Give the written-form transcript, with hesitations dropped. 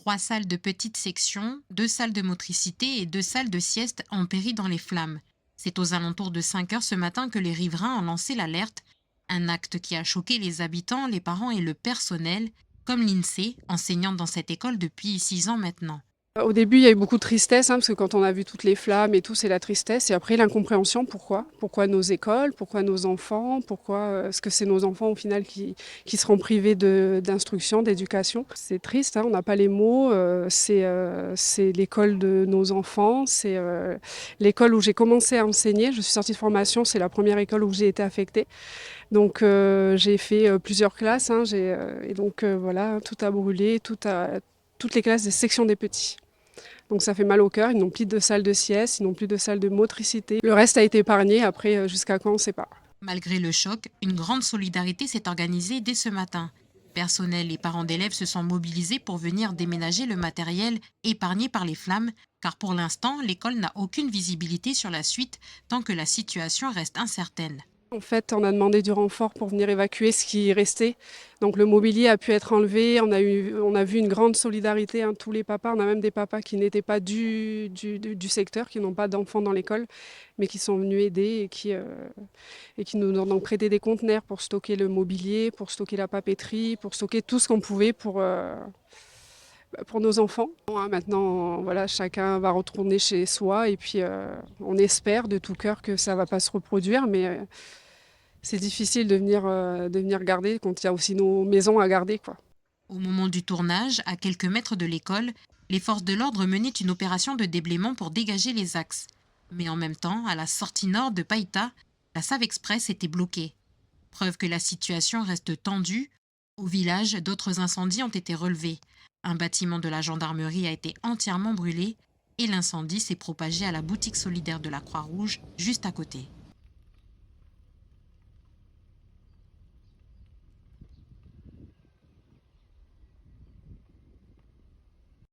3 salles de petite section, 2 salles de motricité et 2 salles de sieste ont péri dans les flammes. C'est aux alentours de 5 heures ce matin que les riverains ont lancé l'alerte, un acte qui a choqué les habitants, les parents et le personnel, comme l'INSEE, enseignante dans cette école depuis 6 ans maintenant. Au début, il y a eu beaucoup de tristesse, parce que quand on a vu toutes les flammes et tout, c'est la tristesse. Et après, l'incompréhension, pourquoi? Pourquoi nos écoles? Pourquoi nos enfants? Pourquoi est-ce que c'est nos enfants, au final, qui seront privés d'instruction, d'éducation? C'est triste, hein, on n'a pas les mots. C'est l'école de nos enfants. C'est l'école où j'ai commencé à enseigner. Je suis sortie de formation, c'est la première école où j'ai été affectée. Donc, j'ai fait plusieurs classes, hein, et donc, voilà, tout a brûlé, toutes les classes des sections des petits. Donc ça fait mal au cœur, ils n'ont plus de salle de sieste, ils n'ont plus de salle de motricité. Le reste a été épargné, après jusqu'à quand on ne sait pas. Malgré le choc, une grande solidarité s'est organisée dès ce matin. Personnel et parents d'élèves se sont mobilisés pour venir déménager le matériel épargné par les flammes, car pour l'instant, l'école n'a aucune visibilité sur la suite tant que la situation reste incertaine. En fait, on a demandé du renfort pour venir évacuer ce qui restait. Donc le mobilier a pu être enlevé. On a vu une grande solidarité, hein, tous les papas. On a même des papas qui n'étaient pas du secteur, qui n'ont pas d'enfants dans l'école, mais qui sont venus aider et qui nous ont donc prêté des conteneurs pour stocker le mobilier, pour stocker la papeterie, pour stocker tout ce qu'on pouvait pour nos enfants. Bon, hein, maintenant, voilà, chacun va retourner chez soi et puis on espère de tout cœur que ça ne va pas se reproduire, mais c'est difficile de venir garder quand il y a aussi nos maisons à garder, quoi. Au moment du tournage, à quelques mètres de l'école, les forces de l'ordre menaient une opération de déblaiement pour dégager les axes. Mais en même temps, à la sortie nord de Païta, la Save Express était bloquée. Preuve que la situation reste tendue, au village, d'autres incendies ont été relevés. Un bâtiment de la gendarmerie a été entièrement brûlé et l'incendie s'est propagé à la boutique solidaire de la Croix-Rouge juste à côté.